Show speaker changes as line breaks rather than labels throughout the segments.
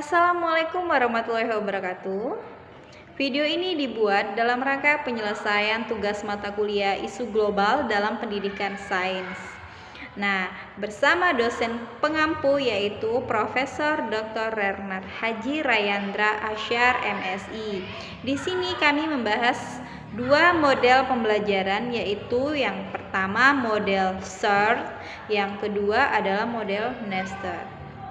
Assalamualaikum warahmatullahi wabarakatuh. Video ini dibuat dalam rangka penyelesaian tugas mata kuliah isu global dalam pendidikan sains. Nah, bersama dosen pengampu yaitu Profesor Dr. Renard Haji Rayandra Asyar MSI. Di sini kami membahas dua model pembelajaran, yaitu yang pertama model SIRT, yang kedua adalah model Nestor.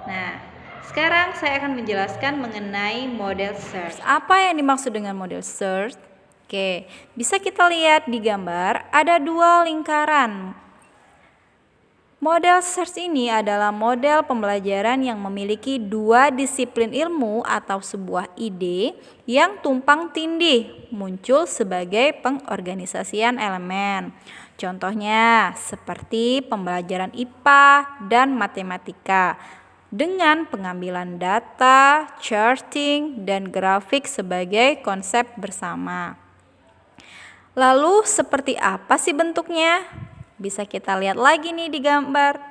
Nah, sekarang saya akan menjelaskan mengenai model SIRT. Apa yang dimaksud dengan model SIRT? Oke, bisa kita lihat di gambar ada dua lingkaran. Model SIRT ini adalah model pembelajaran yang memiliki dua disiplin ilmu atau sebuah ide yang tumpang tindih muncul sebagai pengorganisasian elemen. Contohnya seperti pembelajaran IPA dan matematika, dengan pengambilan data, charting, dan grafik sebagai konsep bersama. Lalu seperti apa sih bentuknya? Bisa kita lihat lagi nih di gambar.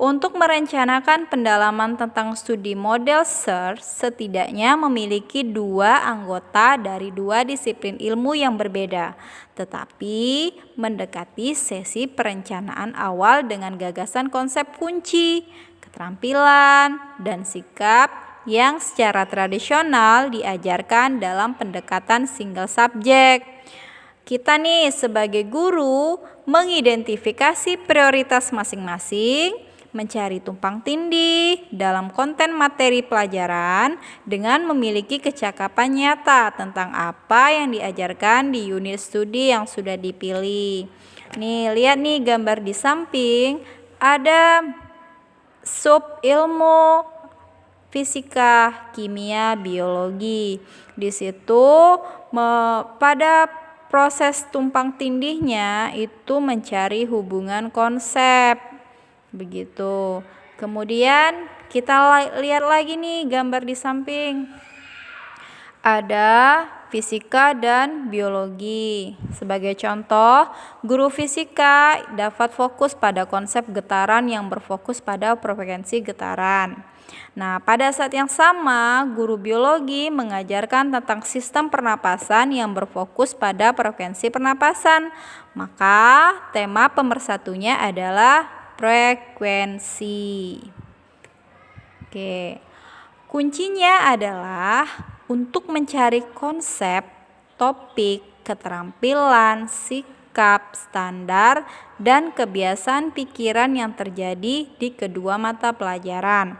Untuk merencanakan pendalaman tentang studi model SIRT, setidaknya memiliki dua anggota dari dua disiplin ilmu yang berbeda, tetapi mendekati sesi perencanaan awal dengan gagasan konsep kunci, keterampilan, dan sikap yang secara tradisional diajarkan dalam pendekatan single subject. Kita nih sebagai guru mengidentifikasi prioritas masing-masing, mencari tumpang tindih dalam konten materi pelajaran dengan memiliki kecakapan nyata tentang apa yang diajarkan di unit studi yang sudah dipilih. Nih, lihat nih gambar di samping, ada sub ilmu fisika, kimia, biologi. Di situ pada proses tumpang tindihnya itu mencari hubungan konsep. Begitu. Kemudian kita lihat lagi nih gambar di samping. Ada fisika dan biologi. Sebagai contoh, guru fisika dapat fokus pada konsep getaran yang berfokus pada frekuensi getaran. Nah, pada saat yang sama, guru biologi mengajarkan tentang sistem pernapasan yang berfokus pada frekuensi pernapasan. Maka, tema pemersatunya adalah frekuensi. Oke. Kuncinya adalah untuk mencari konsep, topik, keterampilan, sikap, standar, dan kebiasaan pikiran yang terjadi di kedua mata pelajaran.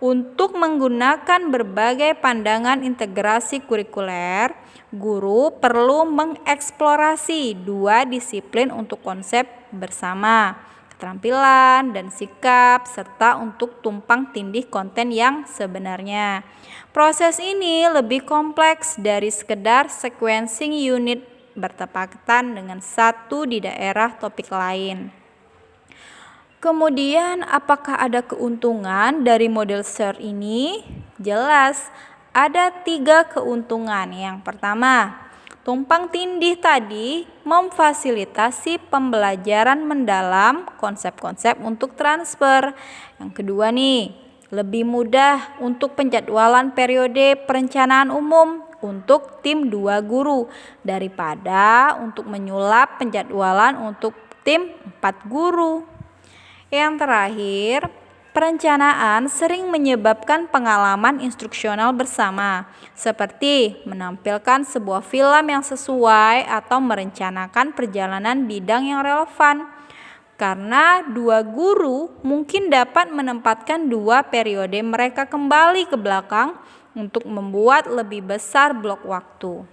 Untuk menggunakan berbagai pandangan integrasi kurikuler, guru perlu mengeksplorasi dua disiplin untuk konsep bersama, keterampilan dan sikap, serta untuk tumpang tindih konten yang sebenarnya. Proses ini lebih kompleks dari sekedar sequencing unit bertepatan dengan satu di daerah topik lain. Kemudian, apakah ada keuntungan dari model SIRT ini? Jelas, ada 3 keuntungan. Yang pertama, tumpang tindih tadi memfasilitasi pembelajaran mendalam konsep-konsep untuk transfer. Yang kedua nih, lebih mudah untuk penjadwalan periode perencanaan umum untuk tim 2 guru daripada untuk menyulap penjadwalan untuk tim 4 guru. Yang terakhir, perencanaan sering menyebabkan pengalaman instruksional bersama, seperti menampilkan sebuah film yang sesuai atau merencanakan perjalanan bidang yang relevan. Karena 2 guru mungkin dapat menempatkan 2 periode mereka kembali ke belakang untuk membuat lebih besar blok waktu.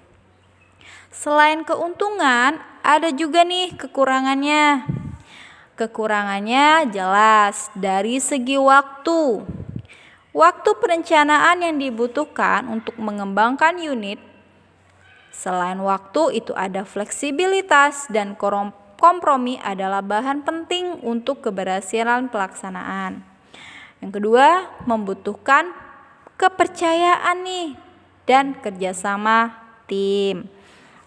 Selain keuntungan, ada juga nih kekurangannya. Kekurangannya jelas dari segi waktu. Waktu perencanaan yang dibutuhkan untuk mengembangkan unit. Selain waktu, itu ada fleksibilitas dan kompromi adalah bahan penting untuk keberhasilan pelaksanaan. Yang kedua, membutuhkan kepercayaan nih dan kerjasama tim.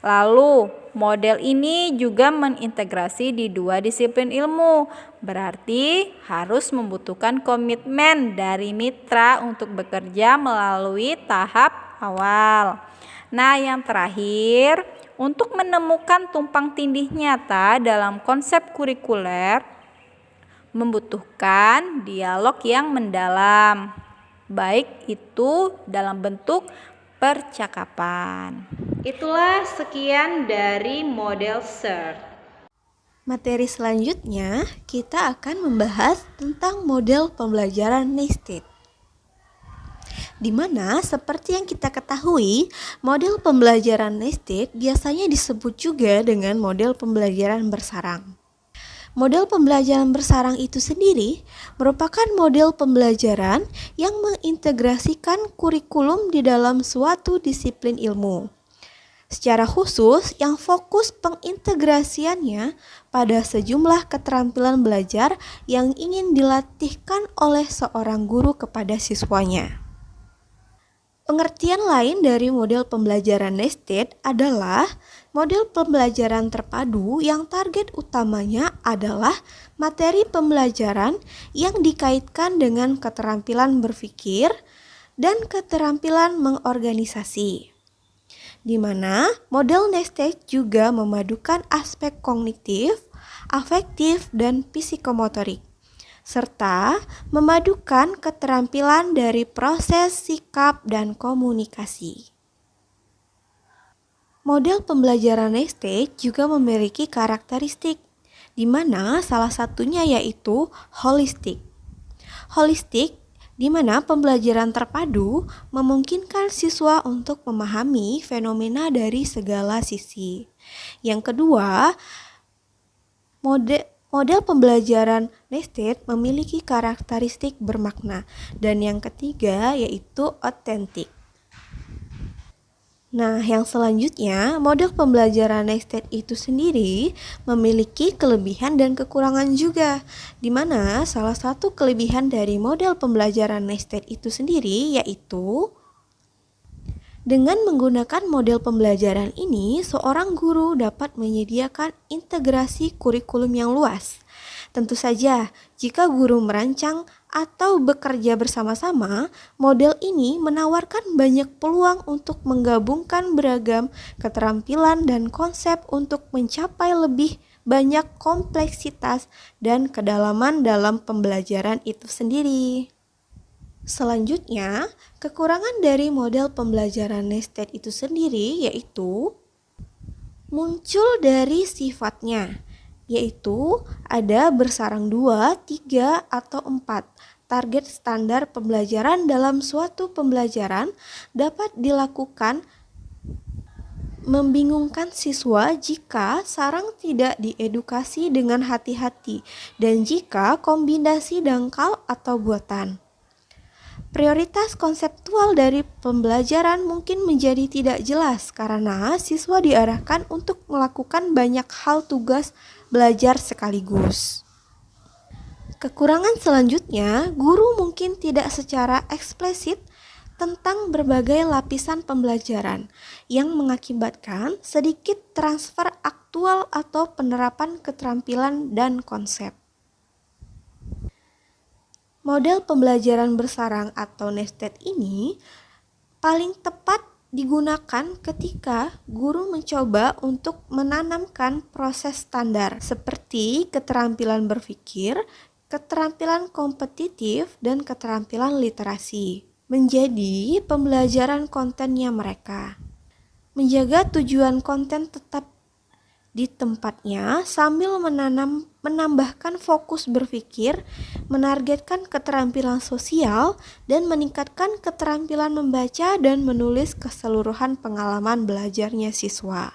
Lalu model ini juga mengintegrasi di dua disiplin ilmu. Berarti harus membutuhkan komitmen dari mitra untuk bekerja melalui tahap awal. Nah, yang terakhir, untuk menemukan tumpang tindih nyata dalam konsep kurikuler membutuhkan dialog yang mendalam, baik itu dalam bentuk percakapan. Itulah sekian dari model SERT.
Materi selanjutnya, kita akan membahas tentang model pembelajaran nested. Di mana seperti yang kita ketahui, model pembelajaran nested biasanya disebut juga dengan model pembelajaran bersarang. Model pembelajaran bersarang itu sendiri merupakan model pembelajaran yang mengintegrasikan kurikulum di dalam suatu disiplin ilmu. Secara khusus, yang fokus pengintegrasiannya pada sejumlah keterampilan belajar yang ingin dilatihkan oleh seorang guru kepada siswanya. Pengertian lain dari model pembelajaran nested adalah model pembelajaran terpadu yang target utamanya adalah materi pembelajaran yang dikaitkan dengan keterampilan berpikir dan keterampilan mengorganisasi. Di mana model nested juga memadukan aspek kognitif, afektif, dan psikomotorik, serta memadukan keterampilan dari proses, sikap, dan komunikasi. Model pembelajaran nested juga memiliki karakteristik, di mana salah satunya yaitu holistik. Holistik di mana pembelajaran terpadu memungkinkan siswa untuk memahami fenomena dari segala sisi. Yang kedua, model pembelajaran nested memiliki karakteristik bermakna. Dan yang ketiga yaitu otentik. Nah, yang selanjutnya, model pembelajaran nested itu sendiri memiliki kelebihan dan kekurangan juga, di mana salah satu kelebihan dari model pembelajaran nested itu sendiri yaitu dengan menggunakan model pembelajaran ini, seorang guru dapat menyediakan integrasi kurikulum yang luas. Tentu saja, jika guru merancang atau bekerja bersama-sama, model ini menawarkan banyak peluang untuk menggabungkan beragam keterampilan dan konsep untuk mencapai lebih banyak kompleksitas dan kedalaman dalam pembelajaran itu sendiri. Selanjutnya, kekurangan dari model pembelajaran nested itu sendiri yaitu muncul dari sifatnya, yaitu ada bersarang 2, 3, atau 4. Target standar pembelajaran dalam suatu pembelajaran dapat dilakukan membingungkan siswa jika sarang tidak diedukasi dengan hati-hati dan jika kombinasi dangkal atau buatan. Prioritas konseptual dari pembelajaran mungkin menjadi tidak jelas karena siswa diarahkan untuk melakukan banyak hal tugas belajar sekaligus. Kekurangan selanjutnya, guru mungkin tidak secara eksplisit tentang berbagai lapisan pembelajaran yang mengakibatkan sedikit transfer aktual atau penerapan keterampilan dan konsep. Model pembelajaran bersarang atau nested ini paling tepat digunakan ketika guru mencoba untuk menanamkan proses standar seperti keterampilan berpikir, keterampilan kompetitif, dan keterampilan literasi menjadi pembelajaran kontennya mereka. Menjaga tujuan konten tetap di tempatnya sambil menambahkan fokus berpikir, menargetkan keterampilan sosial, dan meningkatkan keterampilan membaca dan menulis keseluruhan pengalaman belajarnya siswa.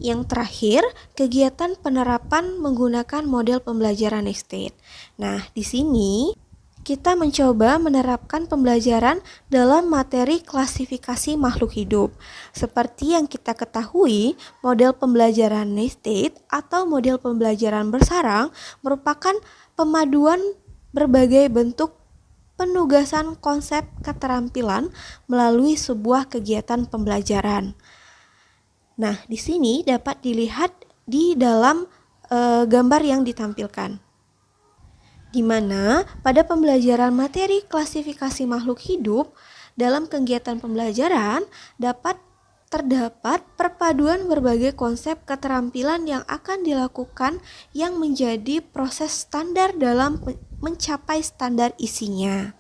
Yang terakhir, kegiatan penerapan menggunakan model pembelajaran nested. Nah, di sini kita mencoba menerapkan pembelajaran dalam materi klasifikasi makhluk hidup. Seperti yang kita ketahui, model pembelajaran nested atau model pembelajaran bersarang merupakan pemaduan berbagai bentuk penugasan konsep keterampilan melalui sebuah kegiatan pembelajaran. Nah, di sini dapat dilihat di dalam gambar yang ditampilkan, di mana pada pembelajaran materi klasifikasi makhluk hidup dalam kegiatan pembelajaran terdapat perpaduan berbagai konsep keterampilan yang akan dilakukan yang menjadi proses standar dalam mencapai standar isinya.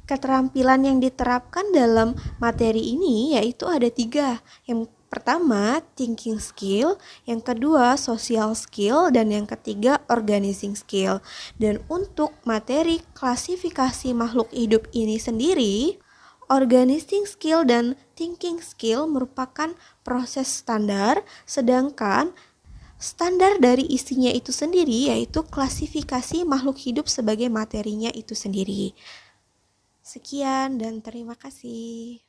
Keterampilan yang diterapkan dalam materi ini yaitu ada 3. Yang pertama, thinking skill, yang kedua, social skill, dan yang ketiga, organizing skill. Dan untuk materi klasifikasi makhluk hidup ini sendiri, organizing skill dan thinking skill merupakan proses standar, sedangkan standar dari isinya itu sendiri yaitu klasifikasi makhluk hidup sebagai materinya itu sendiri. Sekian dan terima kasih.